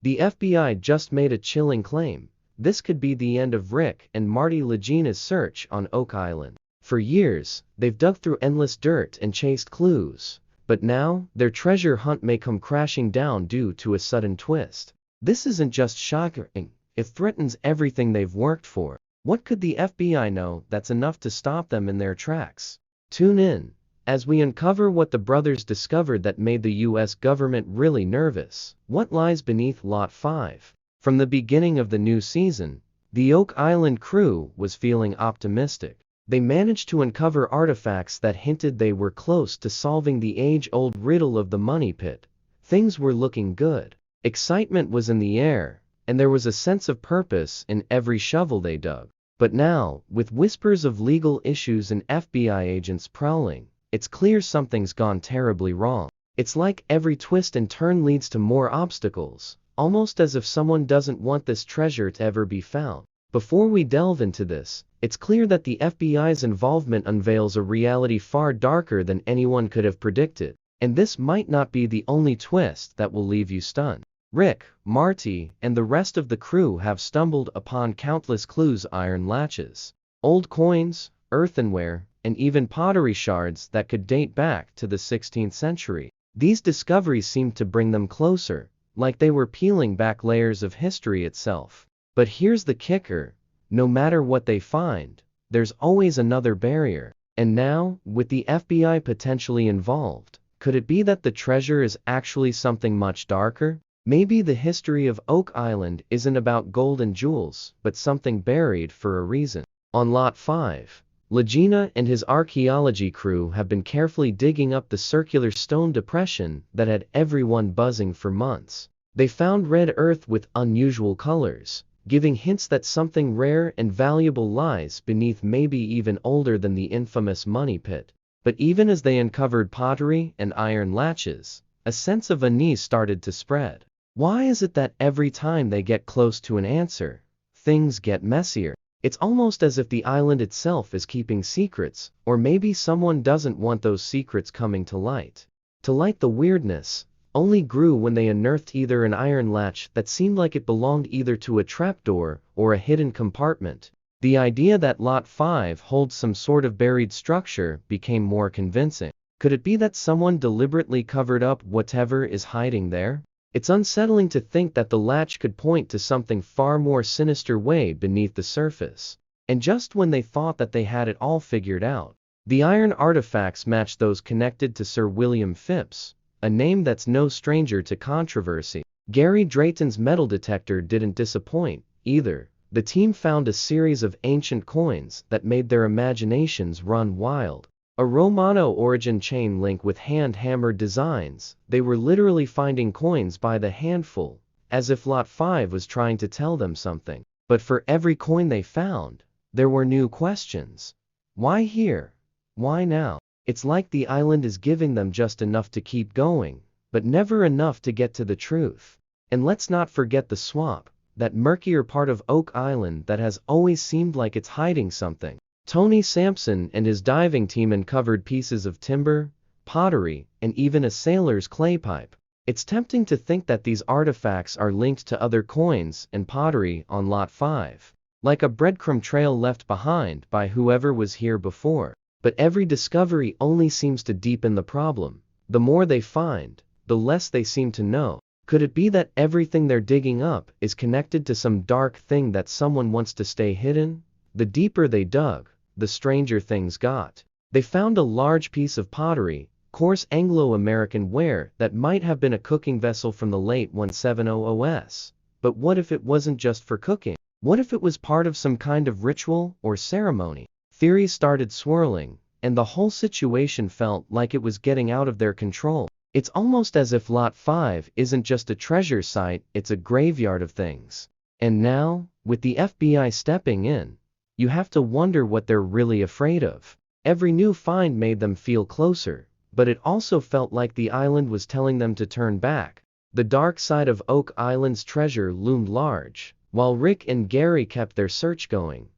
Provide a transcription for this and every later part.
The FBI just made a chilling claim. This could be the end of Rick and Marty Legina's search on Oak Island. For years, they've dug through endless dirt and chased clues. But now, their treasure hunt may come crashing down due to a sudden twist. This isn't just shocking, it threatens everything they've worked for. What could the FBI know that's enough to stop them in their tracks? Tune in as we uncover what the brothers discovered that made the US government really nervous. What lies beneath Lot 5? From the beginning of the new season, the Oak Island crew was feeling optimistic. They managed to uncover artifacts that hinted they were close to solving the age-old riddle of the money pit. Things were looking good. Excitement was in the air, and there was a sense of purpose in every shovel they dug. But now, with whispers of legal issues and FBI agents prowling, it's clear something's gone terribly wrong. It's like every twist and turn leads to more obstacles, almost as if someone doesn't want this treasure to ever be found. Before we delve into this, it's clear that the FBI's involvement unveils a reality far darker than anyone could have predicted. And this might not be the only twist that will leave you stunned. Rick, Marty, and the rest of the crew have stumbled upon countless clues: iron latches, old coins, earthenware, and even pottery shards that could date back to the 16th century. These discoveries seem to bring them closer, like they were peeling back layers of history itself. But here's the kicker: no matter what they find, there's always another barrier. And now, with the FBI potentially involved, could it be that the treasure is actually something much darker? Maybe the history of Oak Island isn't about gold and jewels, but something buried for a reason. On Lot 5, Legina and his archaeology crew have been carefully digging up the circular stone depression that had everyone buzzing for months. They found red earth with unusual colors, giving hints that something rare and valuable lies beneath, maybe even older than the infamous money pit. But even as they uncovered pottery and iron latches, a sense of unease started to spread. Why is it that every time they get close to an answer, things get messier? It's almost as if the island itself is keeping secrets, or maybe someone doesn't want those secrets coming to light. The weirdness only grew when they unearthed either an iron latch that seemed like it belonged either to a trapdoor or a hidden compartment. The idea that Lot 5 holds some sort of buried structure became more convincing. Could it be that someone deliberately covered up whatever is hiding there? It's unsettling to think that the latch could point to something far more sinister way beneath the surface. And just when they thought that they had it all figured out, the iron artifacts matched those connected to Sir William Phipps, a name that's no stranger to controversy. Gary Drayton's metal detector didn't disappoint, either. The team found a series of ancient coins that made their imaginations run wild. A Romano origin chain link with hand-hammered designs. They were literally finding coins by the handful, as if Lot 5 was trying to tell them something. But for every coin they found, there were new questions. Why here? Why now? It's like the island is giving them just enough to keep going, but never enough to get to the truth. And let's not forget the swamp, that murkier part of Oak Island that has always seemed like it's hiding something. Tony Sampson and his diving team uncovered pieces of timber, pottery, and even a sailor's clay pipe. It's tempting to think that these artifacts are linked to other coins and pottery on Lot 5, like a breadcrumb trail left behind by whoever was here before. But every discovery only seems to deepen the problem. The more they find, the less they seem to know. Could it be that everything they're digging up is connected to some dark thing that someone wants to stay hidden? The deeper they dug, the stranger things got. They found a large piece of pottery, coarse Anglo-American ware that might have been a cooking vessel from the late 1700s. But what if it wasn't just for cooking? What if it was part of some kind of ritual or ceremony? Theories started swirling, and the whole situation felt like it was getting out of their control. It's almost as if Lot 5 isn't just a treasure site, it's a graveyard of things. And now, with the FBI stepping in, you have to wonder what they're really afraid of. Every new find made them feel closer, but it also felt like the island was telling them to turn back. The dark side of Oak Island's treasure loomed large, while Rick and Gary kept their search going,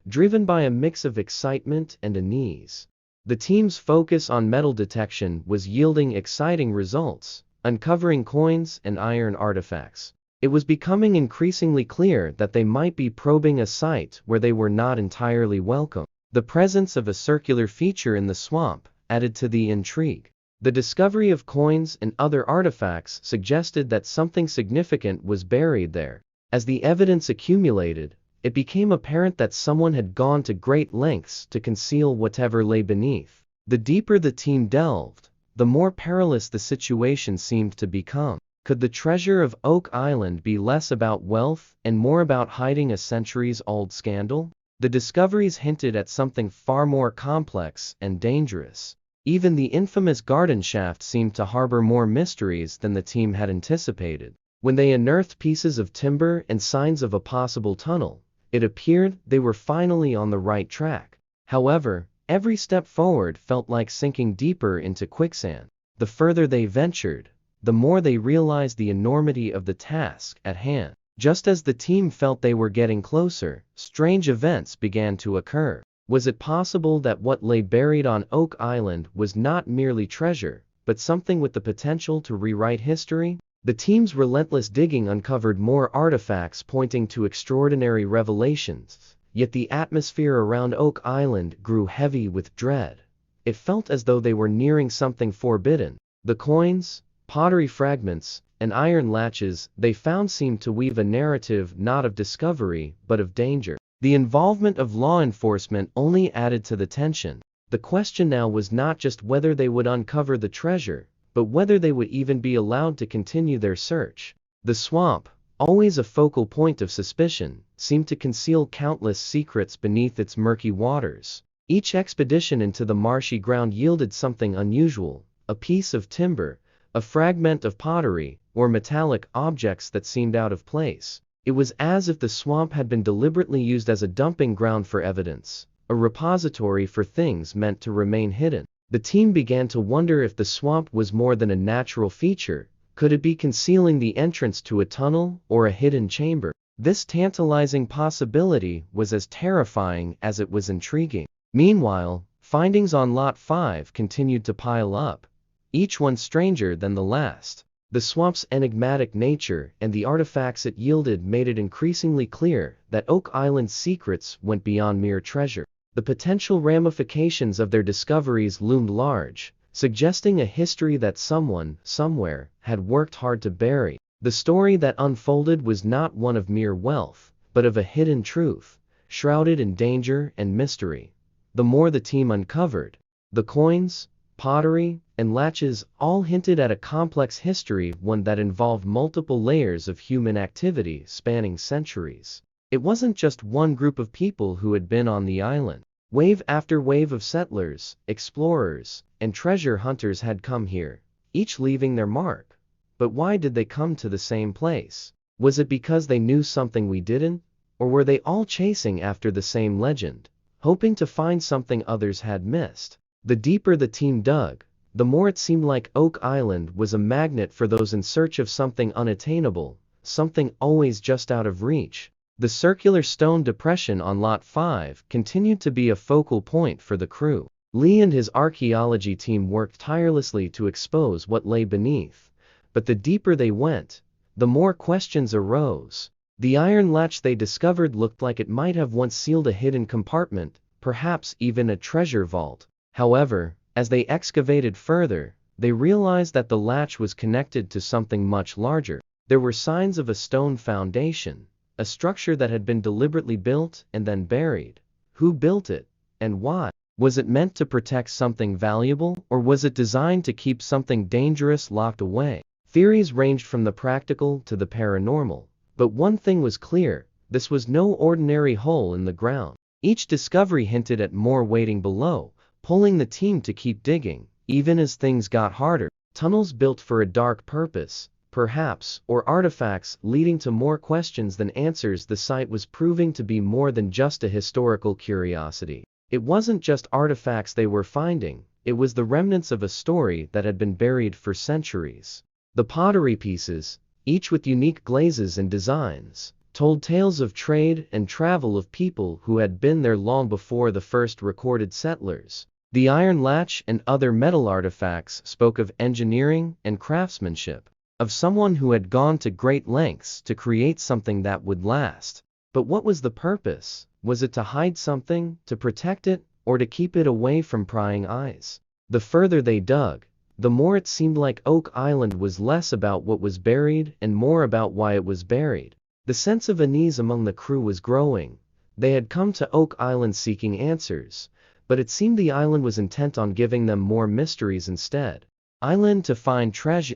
driven by a mix of excitement and unease. The team's focus on metal detection was yielding exciting results, uncovering coins and iron artifacts. It was becoming increasingly clear that they might be probing a site where they were not entirely welcome. The presence of a circular feature in the swamp added to the intrigue. The discovery of coins and other artifacts suggested that something significant was buried there. As the evidence accumulated, it became apparent that someone had gone to great lengths to conceal whatever lay beneath. The deeper the team delved, the more perilous the situation seemed to become. Could the treasure of Oak Island be less about wealth and more about hiding a centuries-old scandal? The discoveries hinted at something far more complex and dangerous. Even the infamous garden shaft seemed to harbor more mysteries than the team had anticipated. When they unearthed pieces of timber and signs of a possible tunnel, it appeared they were finally on the right track. However, every step forward felt like sinking deeper into quicksand. The further they ventured, the more they realized the enormity of the task at hand. Just as the team felt they were getting closer, strange events began to occur. Was it possible that what lay buried on Oak Island was not merely treasure, but something with the potential to rewrite history? The team's relentless digging uncovered more artifacts pointing to extraordinary revelations, yet the atmosphere around Oak Island grew heavy with dread. It felt as though they were nearing something forbidden. The coins, pottery fragments, and iron latches they found seemed to weave a narrative not of discovery but of danger. The involvement of law enforcement only added to the tension. The question now was not just whether they would uncover the treasure, but whether they would even be allowed to continue their search. The swamp, always a focal point of suspicion, seemed to conceal countless secrets beneath its murky waters. Each expedition into the marshy ground yielded something unusual: a piece of timber, a fragment of pottery, or metallic objects that seemed out of place. It was as if the swamp had been deliberately used as a dumping ground for evidence, a repository for things meant to remain hidden. The team began to wonder if the swamp was more than a natural feature. Could it be concealing the entrance to a tunnel or a hidden chamber? This tantalizing possibility was as terrifying as it was intriguing. Meanwhile, findings on Lot 5 continued to pile up, each one stranger than the last. The swamp's enigmatic nature and the artifacts it yielded made it increasingly clear that Oak Island's secrets went beyond mere treasure. The potential ramifications of their discoveries loomed large, suggesting a history that someone, somewhere, had worked hard to bury. The story that unfolded was not one of mere wealth, but of a hidden truth, shrouded in danger and mystery. The more the team uncovered, the coins, pottery, and latches all hinted at a complex history, one that involved multiple layers of human activity spanning centuries. It wasn't just one group of people who had been on the island. Wave after wave of settlers, explorers, and treasure hunters had come here, each leaving their mark. But why did they come to the same place? Was it because they knew something we didn't? Or were they all chasing after the same legend, hoping to find something others had missed? The deeper the team dug, the more it seemed like Oak Island was a magnet for those in search of something unattainable, something always just out of reach. The circular stone depression on Lot 5 continued to be a focal point for the crew. Lee and his archaeology team worked tirelessly to expose what lay beneath, but the deeper they went, the more questions arose. The iron latch they discovered looked like it might have once sealed a hidden compartment, perhaps even a treasure vault. However, as they excavated further, they realized that the latch was connected to something much larger. There were signs of a stone foundation, a structure that had been deliberately built and then buried. Who built it, and why? Was it meant to protect something valuable, or was it designed to keep something dangerous locked away? Theories ranged from the practical to the paranormal, but one thing was clear: this was no ordinary hole in the ground. Each discovery hinted at more waiting below, pulling the team to keep digging, even as things got harder. Tunnels built for a dark purpose, perhaps, or artifacts leading to more questions than answers. The site was proving to be more than just a historical curiosity. It wasn't just artifacts they were finding, it was the remnants of a story that had been buried for centuries. The pottery pieces, each with unique glazes and designs, told tales of trade and travel of people who had been there long before the first recorded settlers. The iron latch and other metal artifacts spoke of engineering and craftsmanship, of someone who had gone to great lengths to create something that would last. But what was the purpose? Was it to hide something, to protect it, or to keep it away from prying eyes? The further they dug, the more it seemed like Oak Island was less about what was buried and more about why it was buried. The sense of unease among the crew was growing. They had come to Oak Island seeking answers, but it seemed the island was intent on giving them more mysteries instead. Island to find treasure,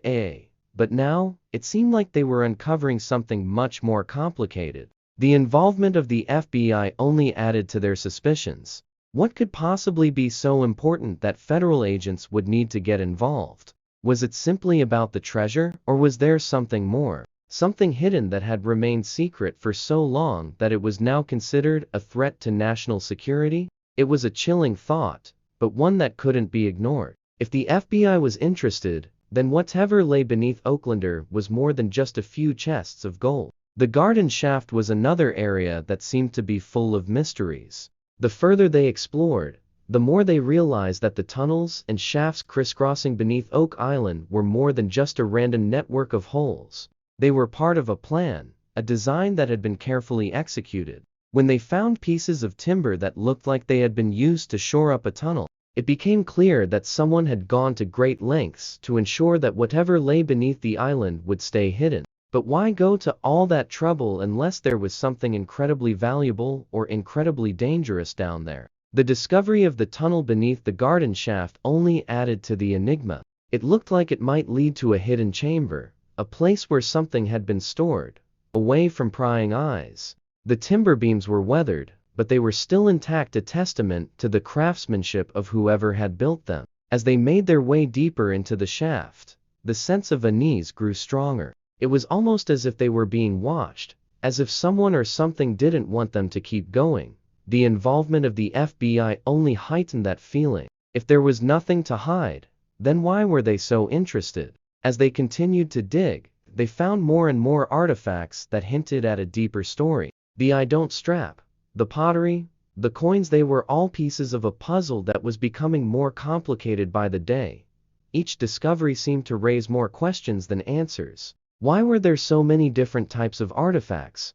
but now, it seemed like they were uncovering something much more complicated. The involvement of the FBI only added to their suspicions. What could possibly be so important that federal agents would need to get involved? Was it simply about the treasure, or was there something more? Something hidden that had remained secret for so long that it was now considered a threat to national security? It was a chilling thought, but one that couldn't be ignored. If the FBI was interested, then whatever lay beneath Oaklander was more than just a few chests of gold. The garden shaft was another area that seemed to be full of mysteries. The further they explored, the more they realized that the tunnels and shafts crisscrossing beneath Oak Island were more than just a random network of holes. They were part of a plan, a design that had been carefully executed. When they found pieces of timber that looked like they had been used to shore up a tunnel, it became clear that someone had gone to great lengths to ensure that whatever lay beneath the island would stay hidden. But why go to all that trouble unless there was something incredibly valuable or incredibly dangerous down there? The discovery of the tunnel beneath the garden shaft only added to the enigma. It looked like it might lead to a hidden chamber, a place where something had been stored, away from prying eyes. The timber beams were weathered, but they were still intact, a testament to the craftsmanship of whoever had built them. As they made their way deeper into the shaft, the sense of unease grew stronger. It was almost as if they were being watched, as if someone or something didn't want them to keep going. The involvement of the FBI only heightened that feeling. If there was nothing to hide, then why were they so interested? As they continued to dig, they found more and more artifacts that hinted at a deeper story. The I don't strap, the pottery, the coins, they were all pieces of a puzzle that was becoming more complicated by the day. Each discovery seemed to raise more questions than answers. Why were there so many different types of artifacts?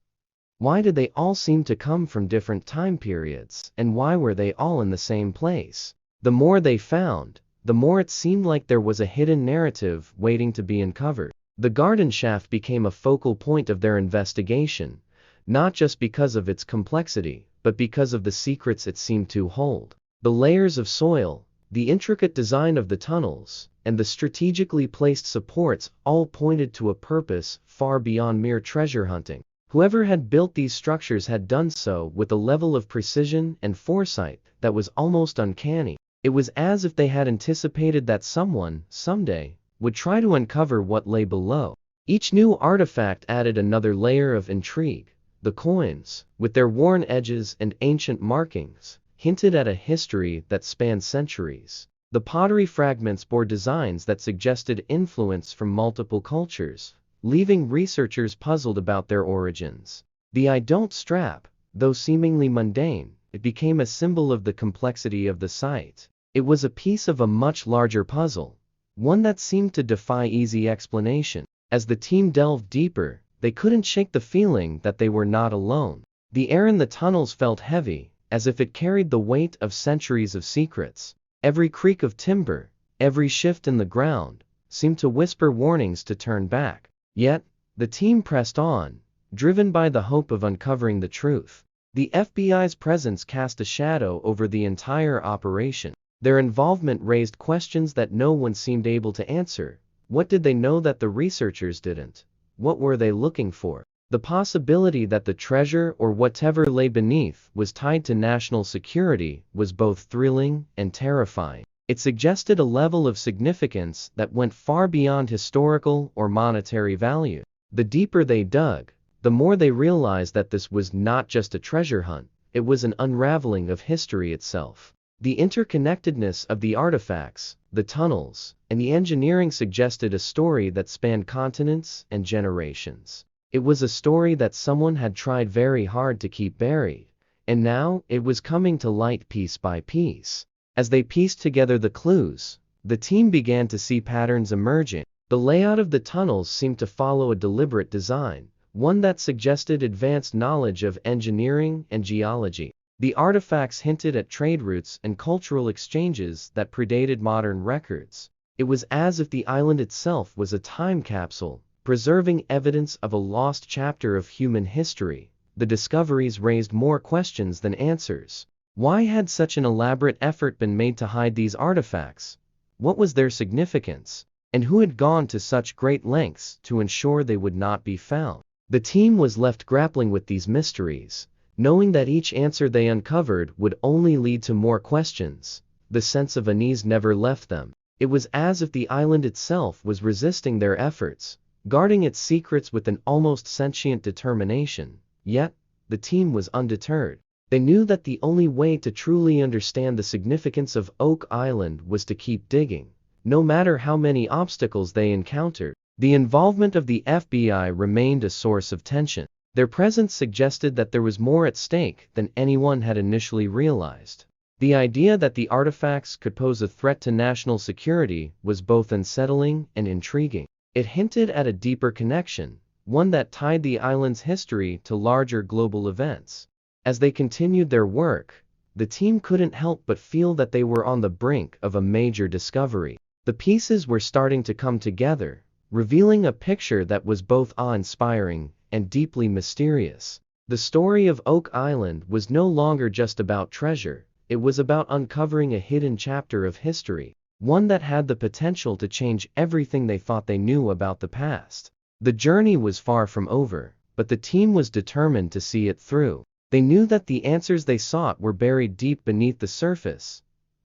Why did they all seem to come from different time periods? And why were they all in the same place? The more they found, the more it seemed like there was a hidden narrative waiting to be uncovered. The garden shaft became a focal point of their investigation, not just because of its complexity, but because of the secrets it seemed to hold. The layers of soil, the intricate design of the tunnels, and the strategically placed supports all pointed to a purpose far beyond mere treasure hunting. Whoever had built these structures had done so with a level of precision and foresight that was almost uncanny. It was as if they had anticipated that someone, someday, would try to uncover what lay below. Each new artifact added another layer of intrigue. The coins, with their worn edges and ancient markings, hinted at a history that spanned centuries. The pottery fragments bore designs that suggested influence from multiple cultures, leaving researchers puzzled about their origins. The I don't strap, though seemingly mundane, it became a symbol of the complexity of the site. It was a piece of a much larger puzzle, one that seemed to defy easy explanation. As the team delved deeper, they couldn't shake the feeling that they were not alone. The air in the tunnels felt heavy, as if it carried the weight of centuries of secrets. Every creak of timber, every shift in the ground, seemed to whisper warnings to turn back. Yet, the team pressed on, driven by the hope of uncovering the truth. The FBI's presence cast a shadow over the entire operation. Their involvement raised questions that no one seemed able to answer. What did they know that the researchers didn't? What were they looking for? The possibility that the treasure or whatever lay beneath was tied to national security was both thrilling and terrifying. It suggested a level of significance that went far beyond historical or monetary value. The deeper they dug, the more they realized that this was not just a treasure hunt, it was an unraveling of history itself. The interconnectedness of the artifacts, the tunnels, and the engineering suggested a story that spanned continents and generations. It was a story that someone had tried very hard to keep buried, and now it was coming to light piece by piece. As they pieced together the clues, the team began to see patterns emerging. The layout of the tunnels seemed to follow a deliberate design, one that suggested advanced knowledge of engineering and geology. The artifacts hinted at trade routes and cultural exchanges that predated modern records. It was as if the island itself was a time capsule, preserving evidence of a lost chapter of human history. The discoveries raised more questions than answers. Why had such an elaborate effort been made to hide these artifacts? What was their significance? And who had gone to such great lengths to ensure they would not be found? The team was left grappling with these mysteries, knowing that each answer they uncovered would only lead to more questions. The sense of unease never left them. It was as if the island itself was resisting their efforts, guarding its secrets with an almost sentient determination. Yet, the team was undeterred. They knew that the only way to truly understand the significance of Oak Island was to keep digging, no matter how many obstacles they encountered. The involvement of the FBI remained a source of tension. Their presence suggested that there was more at stake than anyone had initially realized. The idea that the artifacts could pose a threat to national security was both unsettling and intriguing. It hinted at a deeper connection, one that tied the island's history to larger global events. As they continued their work, the team couldn't help but feel that they were on the brink of a major discovery. The pieces were starting to come together, revealing a picture that was both awe-inspiring and deeply mysterious. The story of Oak Island was no longer just about treasure, it was about uncovering a hidden chapter of history, one that had the potential to change everything they thought they knew about the past. The journey was far from over, but the team was determined to see it through. They knew that the answers they sought were buried deep beneath the surface,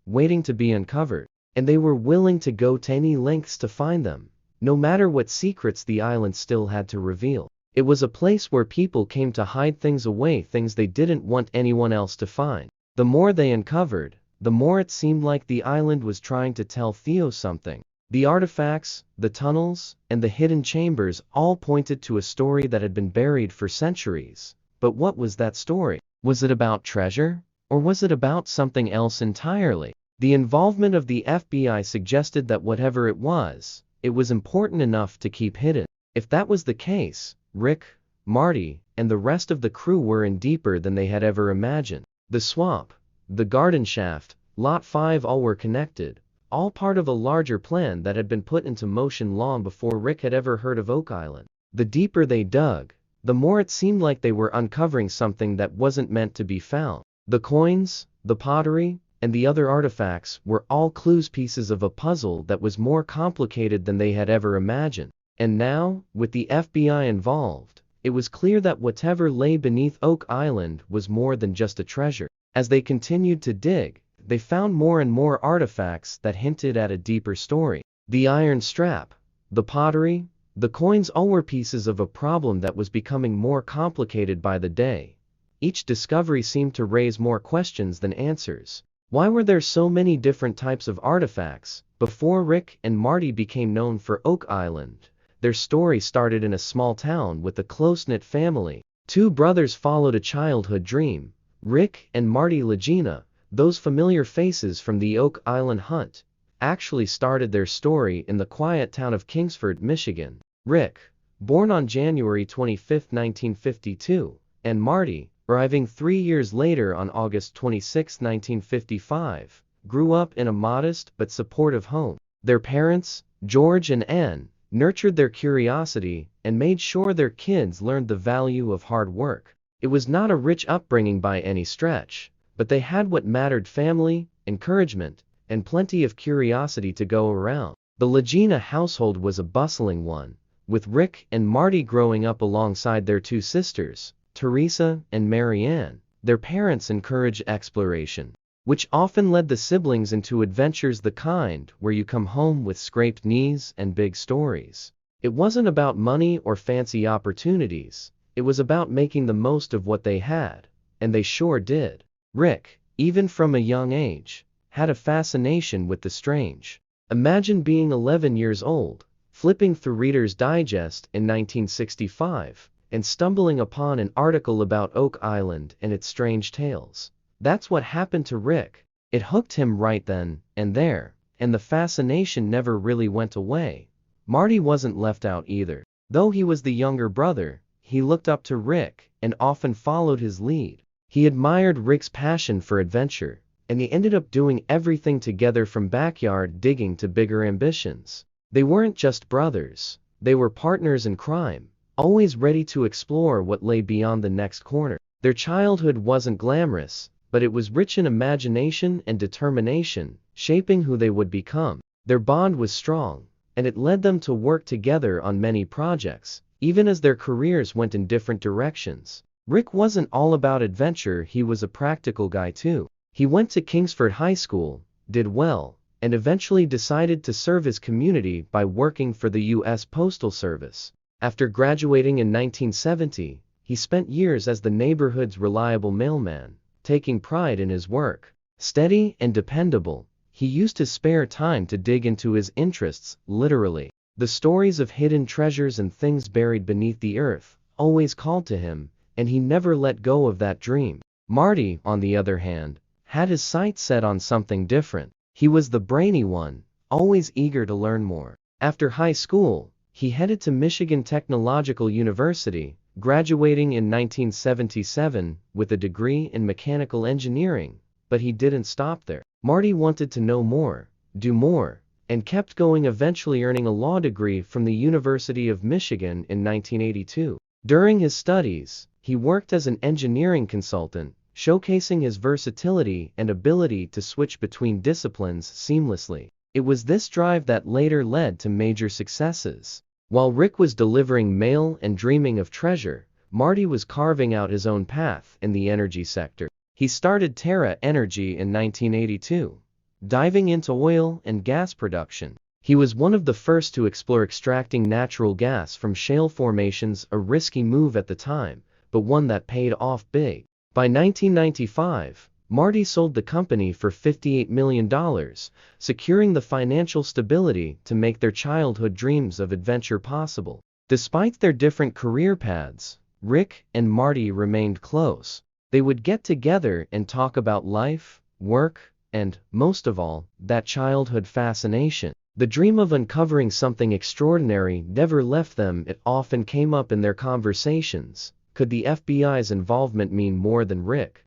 waiting to be uncovered, and they were willing to go to any lengths to find them, no matter what secrets the island still had to reveal. It was a place where people came to hide things away, things they didn't want anyone else to find. The more they uncovered, the more it seemed like the island was trying to tell Theo something. The artifacts, the tunnels, and the hidden chambers all pointed to a story that had been buried for centuries. But what was that story? Was it about treasure? Or was it about something else entirely? The involvement of the FBI suggested that whatever it was important enough to keep hidden. If that was the case, Rick, Marty, and the rest of the crew were in deeper than they had ever imagined. The swamp, the garden shaft, Lot 5 all were connected, all part of a larger plan that had been put into motion long before Rick had ever heard of Oak Island. The deeper they dug, the more it seemed like they were uncovering something that wasn't meant to be found. The coins, the pottery, and the other artifacts were all clues, pieces of a puzzle that was more complicated than they had ever imagined. And now, with the FBI involved, it was clear that whatever lay beneath Oak Island was more than just a treasure. As they continued to dig, they found more and more artifacts that hinted at a deeper story. The iron strap, the pottery, the coins all were pieces of a problem that was becoming more complicated by the day. Each discovery seemed to raise more questions than answers. Why were there so many different types of artifacts? Before Rick and Marty became known for Oak Island, their story started in a small town with a close-knit family. Two brothers followed a childhood dream. Rick and Marty Lagina, those familiar faces from the Oak Island hunt, actually started their story in the quiet town of Kingsford, Michigan. Rick, born on January 25, 1952, and Marty, arriving 3 years later on August 26, 1955, grew up in a modest but supportive home. Their parents, George and Ann, nurtured their curiosity and made sure their kids learned the value of hard work. It was not a rich upbringing by any stretch, but they had what mattered: family, encouragement, and plenty of curiosity to go around. The Lagina household was a bustling one, with Rick and Marty growing up alongside their two sisters, Teresa and Mary Ann. Their parents encouraged exploration, which often led the siblings into adventures the kind where you come home with scraped knees and big stories. It wasn't about money or fancy opportunities, it was about making the most of what they had, and they sure did. Rick, even from a young age, had a fascination with the strange. Imagine being 11 years old, flipping through Reader's Digest in 1965, and stumbling upon an article about Oak Island and its strange tales. That's what happened to Rick. It hooked him right then and there, and the fascination never really went away. Marty wasn't left out either. Though he was the younger brother, he looked up to Rick and often followed his lead. He admired Rick's passion for adventure, and they ended up doing everything together from backyard digging to bigger ambitions. They weren't just brothers, they were partners in crime, always ready to explore what lay beyond the next corner. Their childhood wasn't glamorous, but it was rich in imagination and determination, shaping who they would become. Their bond was strong, and it led them to work together on many projects, even as their careers went in different directions. Rick wasn't all about adventure, he was a practical guy too. He went to Kingsford High School, did well, and eventually decided to serve his community by working for the U.S. Postal Service. After graduating in 1970, he spent years as the neighborhood's reliable mailman, taking pride in his work. Steady and dependable, he used his spare time to dig into his interests, literally. The stories of hidden treasures and things buried beneath the earth always called to him, and he never let go of that dream. Marty, on the other hand, had his sights set on something different. He was the brainy one, always eager to learn more. After high school, he headed to Michigan Technological University, graduating in 1977 with a degree in mechanical engineering, but he didn't stop there. Marty wanted to know more, do more, and kept going, eventually earning a law degree from the University of Michigan in 1982. During his studies, he worked as an engineering consultant, showcasing his versatility and ability to switch between disciplines seamlessly. It was this drive that later led to major successes. While Rick was delivering mail and dreaming of treasure, Marty was carving out his own path in the energy sector. He started Terra Energy in 1982, diving into oil and gas production. He was one of the first to explore extracting natural gas from shale formations, a risky move at the time, but one that paid off big. By 1995, Marty sold the company for $58 million, securing the financial stability to make their childhood dreams of adventure possible. Despite their different career paths, Rick and Marty remained close. They would get together and talk about life, work, and, most of all, that childhood fascination. The dream of uncovering something extraordinary never left them. It often came up in their conversations. Could the FBI's involvement mean more than Rick